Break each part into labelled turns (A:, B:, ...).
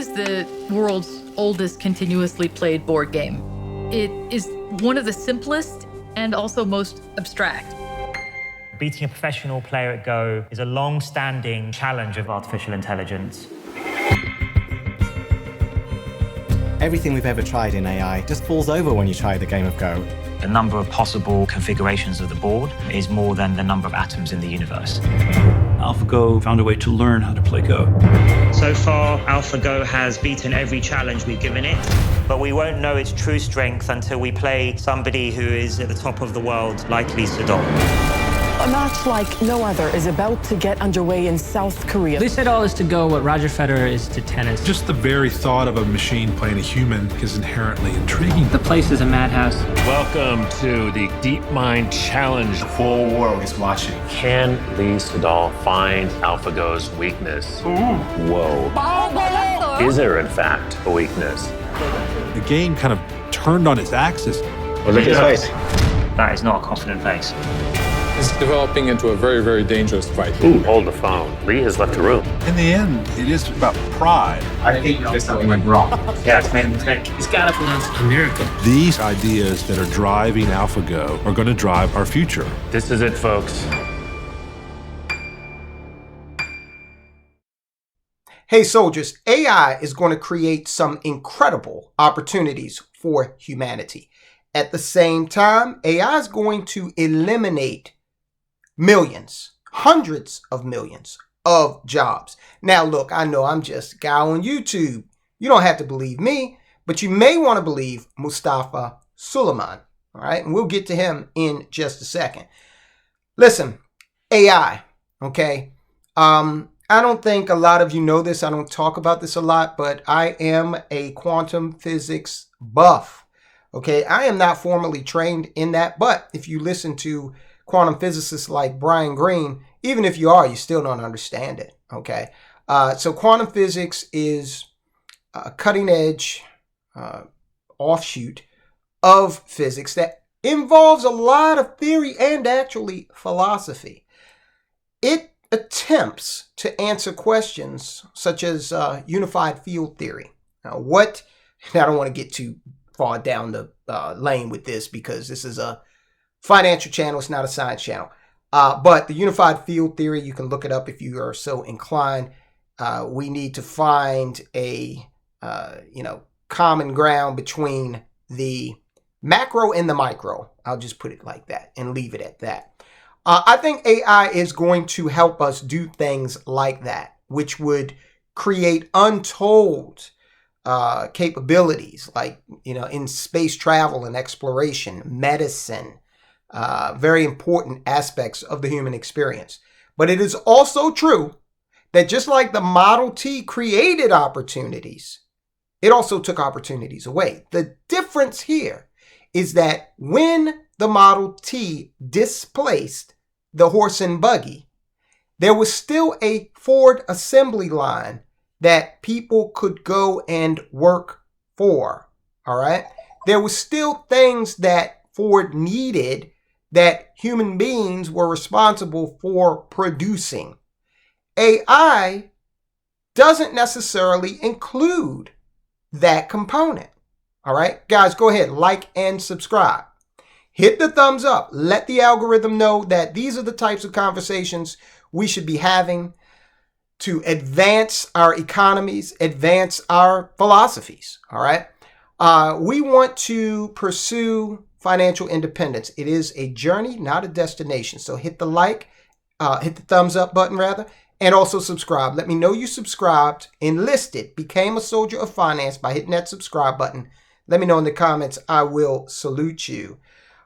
A: is the world's oldest continuously played board game. It is one of the simplest and also most abstract.
B: Beating a professional player at Go is a long-standing challenge of artificial intelligence.
C: Everything we've ever tried in AI just falls over when you try the game of Go.
B: The number of possible configurations of the board is more than the number of atoms in the universe.
D: AlphaGo found a way to learn how to play Go.
B: So far, AlphaGo has beaten every challenge we've given it, but we won't know its true strength until we play somebody who is at the top of the world, like Lee Sedol.
E: A match like no other is about to get underway in South Korea.
F: Lee Sedol is to Go what Roger Federer is to tennis.
G: Just the very thought of a machine playing a human is inherently intriguing.
F: The place is a madhouse.
H: Welcome to the DeepMind Challenge.
C: The whole world is watching.
H: Can Lee Sedol find AlphaGo's weakness? Whoa. Is there, in fact, a weakness?
G: The game kind of turned on its axis.
C: Look at his face.
B: That is not a confident face.
I: It's developing into a very, very dangerous fight.
H: Ooh, hold the phone. Lee has left the room.
G: In the end, it is about pride.
C: I think there's something went wrong.
B: Yeah, it's made a mistake.
F: He's got to pronounce America.
G: These ideas that are driving AlphaGo are going to drive our future.
H: This is it, folks.
J: Hey soldiers, AI is going to create some incredible opportunities for humanity. At the same time, AI is going to eliminate millions, hundreds of millions of jobs. Now, look, I know I'm just a guy on YouTube. You don't have to believe me, but you may want to believe Mustafa Suleyman. All right, and we'll get to him in just a second. Listen, AI, okay? I don't think a lot of you know this. I don't talk about this a lot, but I am a quantum physics buff. Okay, I am not formally trained in that, but if you listen to quantum physicists like Brian Greene, even if you are, you still don't understand it. Okay, so quantum physics is a cutting edge offshoot of physics that involves a lot of theory and actually philosophy. It attempts to answer questions such as unified field theory. Now, I don't want to get too far down the lane with this because this is a financial channel. It's not a science channel. But the unified field theory, you can look it up if you are so inclined. We need to find a common ground between the macro and the micro. I'll just put it like that and leave it at that. I think AI is going to help us do things like that, which would create untold capabilities, like, in space travel and exploration, medicine, very important aspects of the human experience. But it is also true that just like the Model T created opportunities, it also took opportunities away. The difference here is that when the Model T displaced the horse and buggy, there was still a Ford assembly line that people could go and work for, all right? There was still things that Ford needed that human beings were responsible for producing. AI doesn't necessarily include that component, all right? Guys, go ahead, like and subscribe. Hit the thumbs up. Let the algorithm know that these are the types of conversations we should be having to advance our economies, advance our philosophies, all right? We want to pursue financial independence. It is a journey, not a destination. So hit the hit the thumbs up button rather, and also subscribe. Let me know you subscribed, enlisted, became a soldier of finance by hitting that subscribe button. Let me know in the comments. I will salute you.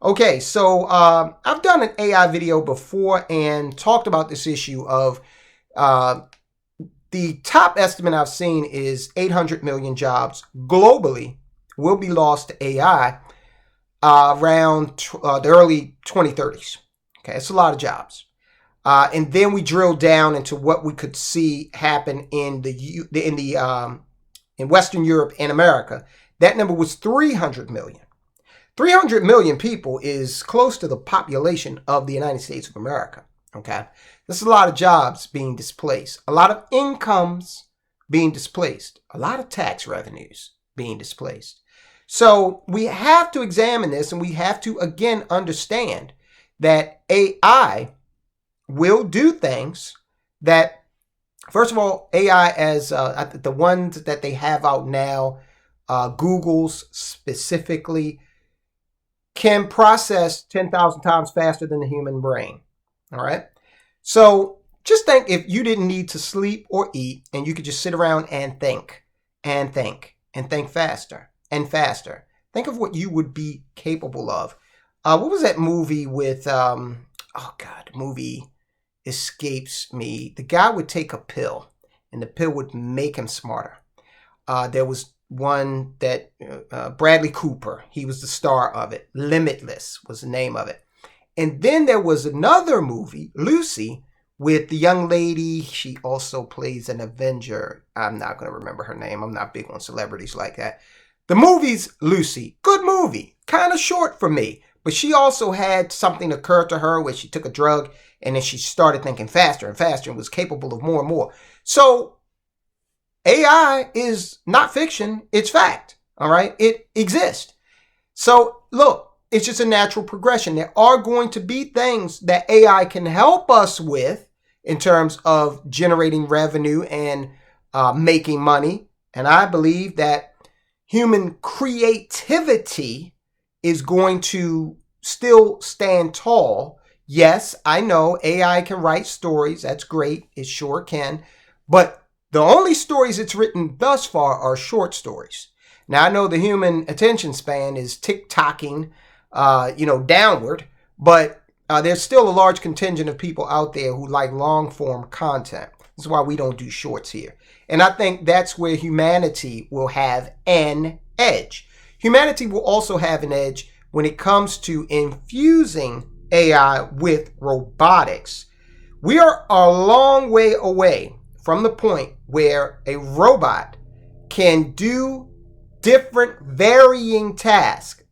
J: Okay, so I've done an AI video before and talked about this issue of the top estimate I've seen is 800 million jobs globally will be lost to AI around the early 2030s. Okay, it's a lot of jobs. And then we drill down into what we could see happen in Western Europe and America. That number was 300 million. 300 million people is close to the population of the United States of America, okay? This is a lot of jobs being displaced, a lot of incomes being displaced. A lot of tax revenues being displaced. So we have to examine this, and we have to, again, understand that AI will do things that, first of all, AI as the ones that they have out now, Google's specifically, can process 10,000 times faster than the human brain. All right. So just think if you didn't need to sleep or eat and you could just sit around and think and think and think faster and faster. Think of what you would be capable of. What was that movie with, oh God, the movie escapes me. The guy would take a pill and the pill would make him smarter. There was one that Bradley Cooper, he was the star of it. Limitless was the name of it. And then there was another movie, Lucy, with the young lady. She also plays an Avenger. I'm not going to remember her name. I'm not big on celebrities like that. The movie's Lucy. Good movie. Kind of short for me. But she also had something occur to her where she took a drug and then she started thinking faster and faster and was capable of more and more. So AI is not fiction. It's fact. All right. It exists. So look, it's just a natural progression. There are going to be things that AI can help us with in terms of generating revenue and making money. And I believe that human creativity is going to still stand tall. Yes, I know AI can write stories. That's great. It sure can. But the only stories it's written thus far are short stories. Now, I know the human attention span is tick-tocking, downward, but there's still a large contingent of people out there who like long-form content. This is why we don't do shorts here. And I think that's where humanity will have an edge. Humanity will also have an edge when it comes to infusing AI with robotics. We are a long way away from the point where a robot can do different varying tasks.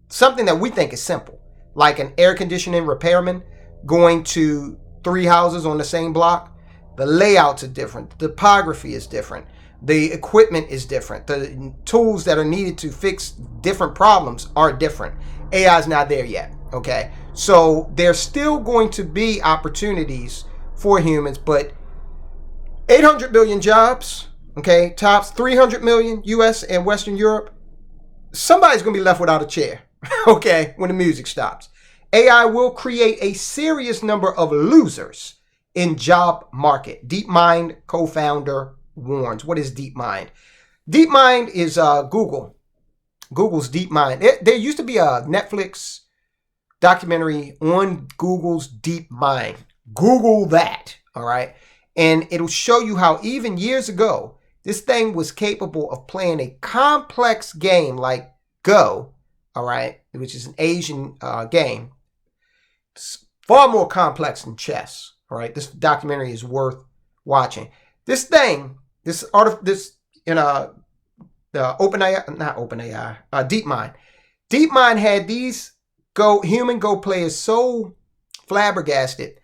J: Something that we think is simple, like an air conditioning repairman going to 3 houses on the same block. The layouts are different. The topography is different. The equipment is different. The tools that are needed to fix different problems are different. AI is not there yet, okay? So there's still going to be opportunities for humans, but 800 billion jobs, okay? Tops 300 million US and Western Europe. Somebody's going to be left without a chair, okay, when the music stops. AI will create a serious number of losers in job market. DeepMind co-founder warns. What is DeepMind? DeepMind is Google. Google's DeepMind. There used to be a Netflix documentary on Google's DeepMind. Google that, all right? And it'll show you how even years ago, this thing was capable of playing a complex game like Go, all right, which is an Asian game. It's far more complex than chess, all right? This documentary is worth watching. This thing, DeepMind. DeepMind had these human Go players so flabbergasted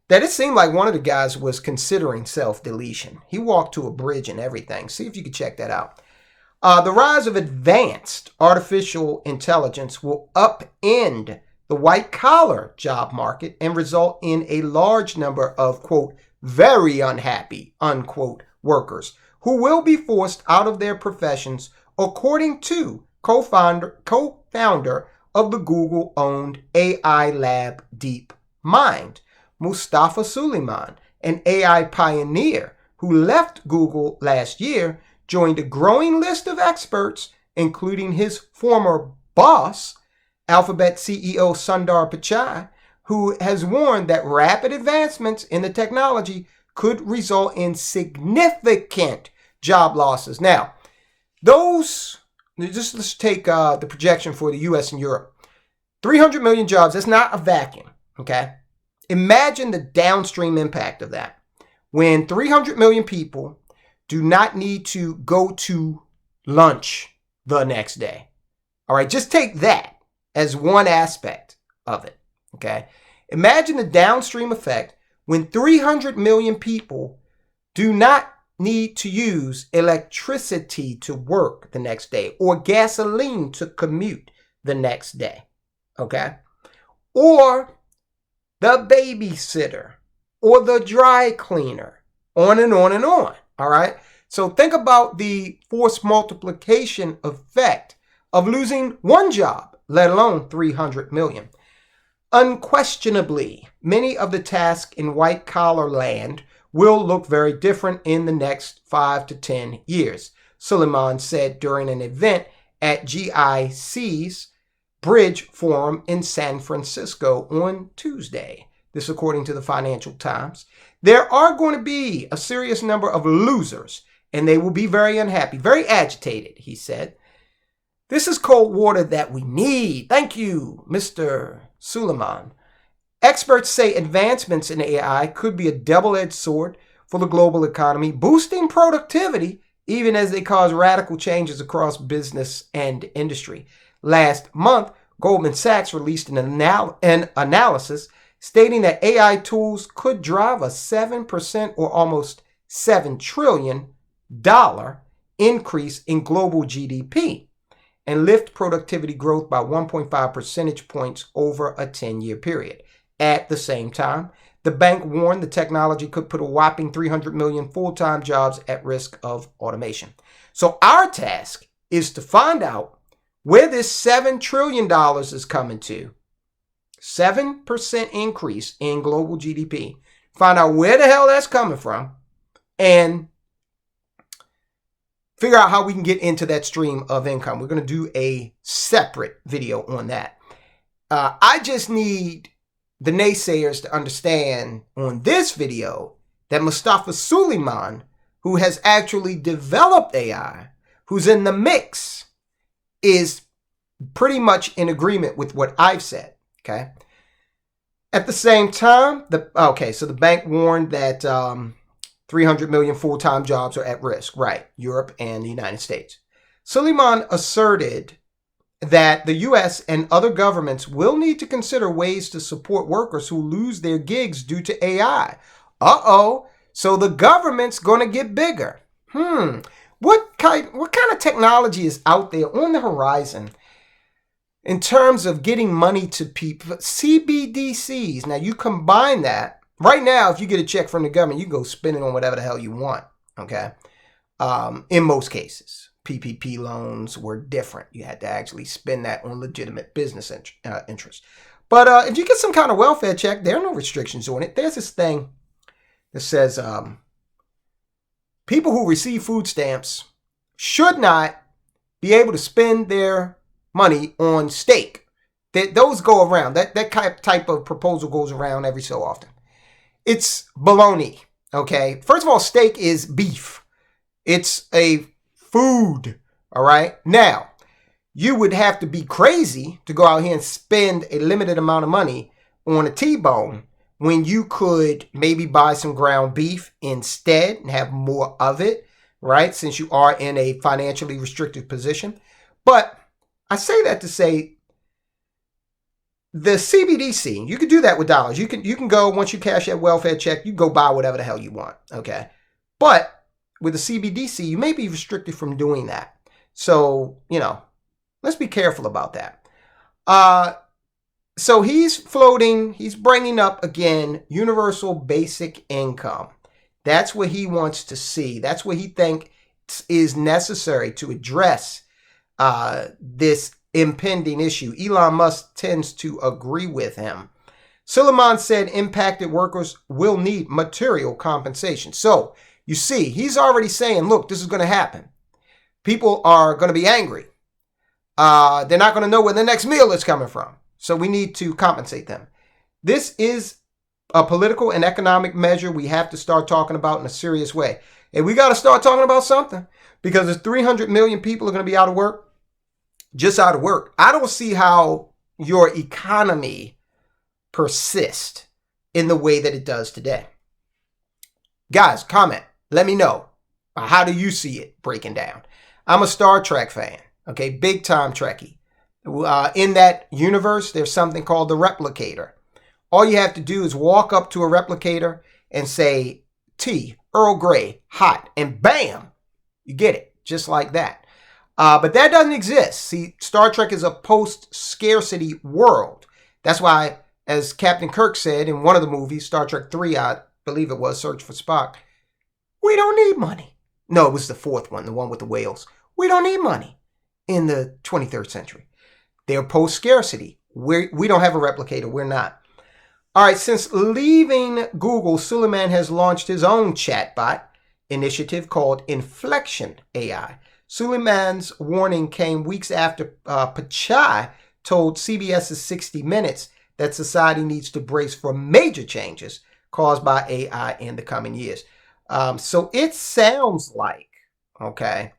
J: that it seemed like one of the guys was considering self-deletion. He walked to a bridge and everything. See if you can check that out. The rise of advanced artificial intelligence will upend the white-collar job market and result in a large number of, quote, very unhappy, unquote, workers who will be forced out of their professions, according to co-founder of the Google-owned AI lab DeepMind, Mustafa Suleyman, an AI pioneer who left Google last year, joined a growing list of experts, including his former boss, Alphabet CEO Sundar Pichai, who has warned that rapid advancements in the technology could result in significant job losses. Now, let's take the projection for the US and Europe. 300 million jobs, that's not a vacuum, okay? Imagine the downstream impact of that. When 300 million people do not need to go to lunch the next day. All right, just take that as one aspect of it, okay? Imagine the downstream effect when 300 million people do not need to use electricity to work the next day or gasoline to commute the next day. Okay? Or the babysitter or the dry cleaner, on and on and on. All right? So think about the force multiplication effect of losing one job, let alone 300 million. Unquestionably, many of the tasks in white-collar land will look very different in the next 5 to 10 years, Suleyman said during an event at GIC's Bridge Forum in San Francisco on Tuesday. This according to the Financial Times. There are going to be a serious number of losers, and they will be very unhappy, very agitated, he said. This is cold water that we need. Thank you, Mr. Suleyman. Experts say advancements in AI could be a double-edged sword for the global economy, boosting productivity even as they cause radical changes across business and industry. Last month, Goldman Sachs released an analysis stating that AI tools could drive a 7% or almost $7 trillion increase in global GDP and lift productivity growth by 1.5 percentage points over a 10-year period. At the same time, the bank warned the technology could put a whopping 300 million full-time jobs at risk of automation. So our task is to find out where this $7 trillion is coming to. 7% increase in global GDP. Find out where the hell that's coming from and figure out how we can get into that stream of income. We're going to do a separate video on that. I just need the naysayers to understand on this video that Mustafa Suleyman, who has actually developed AI, who's in the mix, is pretty much in agreement with what I've said. Okay. At the same time, so the bank warned that 300 million full-time jobs are at risk. Right. Europe and the United States. Suleyman asserted that the U.S. and other governments will need to consider ways to support workers who lose their gigs due to AI. So the government's going to get bigger. What kind of technology is out there on the horizon in terms of getting money to people? CBDCs. Now, you combine that. Right now, if you get a check from the government, you can go spend it on whatever the hell you want, okay? In most cases. PPP loans were different. You had to actually spend that on legitimate business interest. But if you get some kind of welfare check, there are no restrictions on it. There's this thing that says people who receive food stamps should not be able to spend their money on steak. Those go around. That type of proposal goes around every so often. It's baloney, okay? First of all, steak is beef. It's a food, all right? Now, you would have to be crazy to go out here and spend a limited amount of money on a T-bone when you could maybe buy some ground beef instead and have more of it, right? Since you are in a financially restrictive position. But I say that to say the CBDC, you could do that with dollars. You can go, once you cash that welfare check, you go buy whatever the hell you want, okay? But with the CBDC, you may be restricted from doing that. So, let's be careful about that. So he's bringing up again, universal basic income. That's what he wants to see. That's what he thinks is necessary to address this impending issue. Elon Musk tends to agree with him. Suleyman said impacted workers will need material compensation. So, you see, he's already saying, look, this is going to happen. People are going to be angry. They're not going to know where the next meal is coming from. So we need to compensate them. This is a political and economic measure we have to start talking about in a serious way. And we got to start talking about something, because if 300 million people are going to be out of work, just out of work, I don't see how your economy persists in the way that it does today. Guys, comment. Let me know. How do you see it breaking down? I'm a Star Trek fan. Okay, big time Trekkie. In that universe, there's something called the replicator. All you have to do is walk up to a replicator and say, T, Earl Grey, hot, and bam, you get it, just like that. But that doesn't exist. See, Star Trek is a post-scarcity world. That's why, as Captain Kirk said in one of the movies, Star Trek 3, I believe it was, Search for Spock, we don't need money. No, it was the fourth one, the one with the whales. We don't need money in the 23rd century. They're post-scarcity. We don't have a replicator. We're not. All right, since leaving Google, Suleyman has launched his own chatbot initiative called Inflection AI. Suleyman's warning came weeks after Pichai told CBS's 60 Minutes that society needs to brace for major changes caused by AI in the coming years. So it sounds like, okay,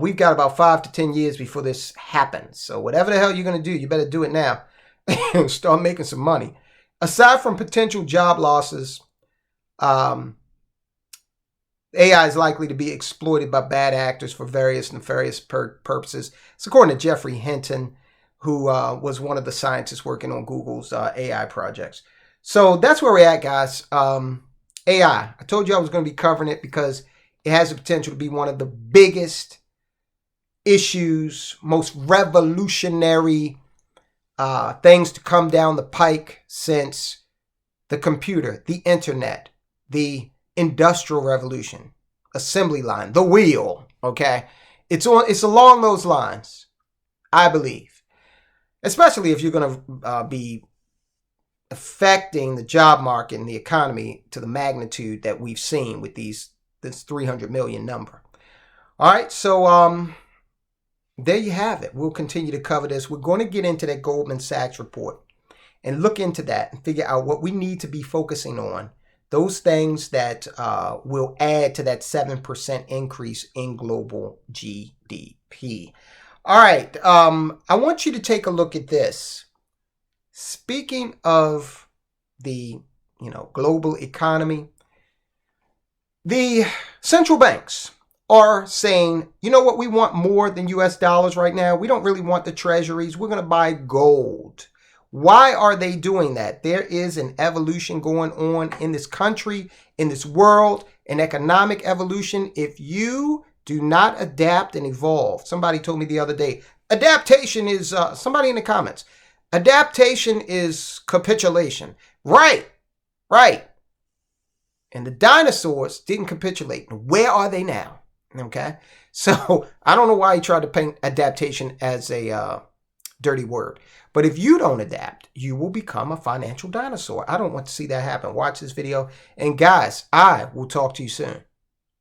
J: we've got about 5 to 10 years before this happens. So whatever the hell you're going to do, you better do it now and start making some money. Aside from potential job losses, AI is likely to be exploited by bad actors for various nefarious purposes. It's according to Jeffrey Hinton, who was one of the scientists working on Google's AI projects. So that's where we're at, guys. AI. I told you I was going to be covering it because it has the potential to be one of the biggest issues, most revolutionary things to come down the pike since the computer, the internet, the industrial revolution, assembly line, the wheel. Okay, it's along those lines, I believe, especially if you're going to be affecting the job market and the economy to the magnitude that we've seen with this 300 million number. All right, so there you have it. We'll continue to cover this. We're going to get into that Goldman Sachs report and look into that and figure out what we need to be focusing on, those things that will add to that 7% increase in global GDP. All right, I want you to take a look at this. Speaking of the global economy, the central banks are saying, you know what, we want more than US dollars right now. We don't really want the treasuries. We're going to buy gold. Why are they doing that? There is an evolution going on in this country, in this world, an economic evolution. If you do not adapt and evolve, somebody told me the other day, adaptation is, somebody in the comments, adaptation is capitulation. Right. And the dinosaurs didn't capitulate. Where are they now? Okay. So I don't know why he tried to paint adaptation as a dirty word. But if you don't adapt, you will become a financial dinosaur. I don't want to see that happen. Watch this video. And guys, I will talk to you soon.